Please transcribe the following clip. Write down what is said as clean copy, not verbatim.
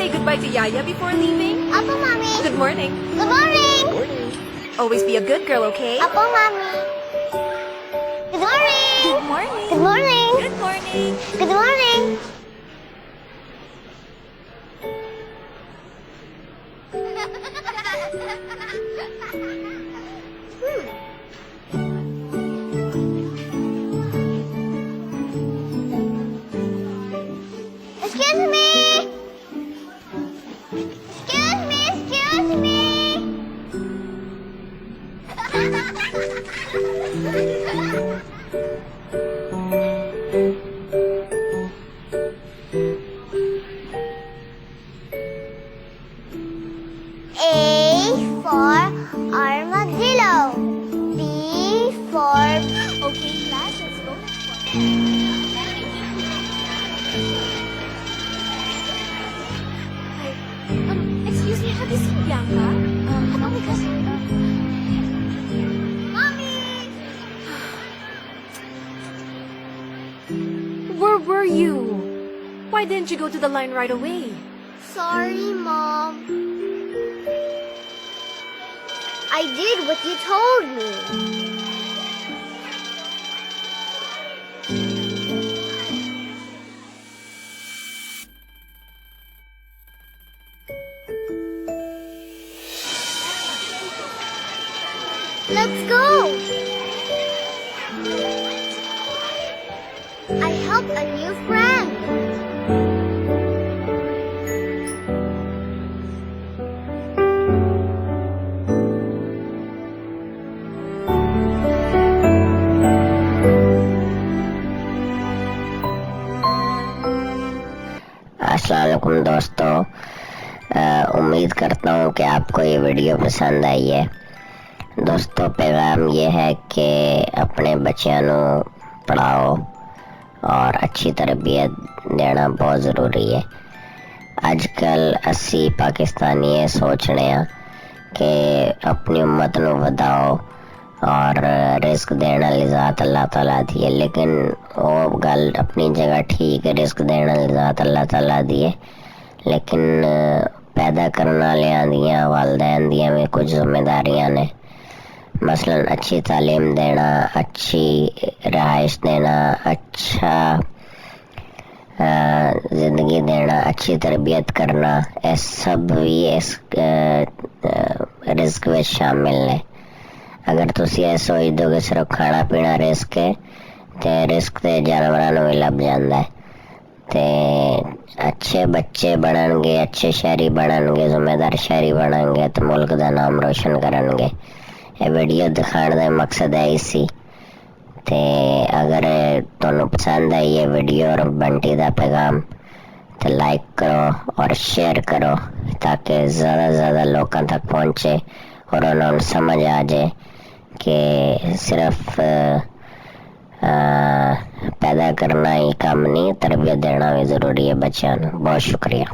say goodbye to Yaya before leaving? Apo, Mommy. Good morning. Good morning. Always be a good girl, okay? Apo, Mommy. Good morning. Good morning. Good morning. Good morning. Good morning. Excuse me. Excuse me. Excuse me. A for armadillo. B for... Okay, class, let's go. Excuse me, have you seen Bianca? Oh my gosh. Mommy! Where were you? Why didn't you go to the line right away? Sorry, Mom. I did what you told me. Let's go. I helped a new friend. अस्सलाम वालेकुम दोस्तों, उम्मीद करता हूँ कि आपको ये video पसंद आई है। दोस्तों, पैगाम ये है कि अपने बच्चों को पढ़ाओ और अच्छी तरबियत देना बहुत ज़रूरी है। आजकल असी पाकिस्तानी ये सोच रहे हैं कि अपनी उम्मत को वधाओ और रिस्क देना लिजात अल्लाह ताला दी है, लेकिन वो गल अपनी जगह ठीक है, रिस्क देना लिजात अल्लाह ताला दी है, लेकिन पैदा करने वाले दियाँ वालदैन दियाँ में कुछ जिम्मेदारियाँ ने। मसलन अच्छी तालीम देना, अच्छी रहाइश देना, अच्छा ज़िंदगी देना, अच्छी तरबियत करना, ये सब भी इस रिस्क में शामिल है। अगर तुसी ये सोच दो कि सिर्फ खाना पीना रिस्क है, तो रिस्क तो जानवरों भी लभ जाता है। तो अच्छे बच्चे बननगे, अच्छे शहरी बननगे, जिम्मेदार शहरी बननगे तो मुल्क का नाम रोशन करेंगे। ये वीडियो दिखाने का मकसद है इसी। तो अगर तुहानू पसंद आई ये वीडियो और बंटी का पैगाम, तो लाइक करो और शेयर करो ताकि ज़्यादा से ज़्यादा लोगों तक पहुँचे और उन्होंने समझ आ जाए कि सिर्फ पैदा करना ही काम नहीं, तरबियत देना भी ज़रूरी है बच्चों को। बहुत शुक्रिया।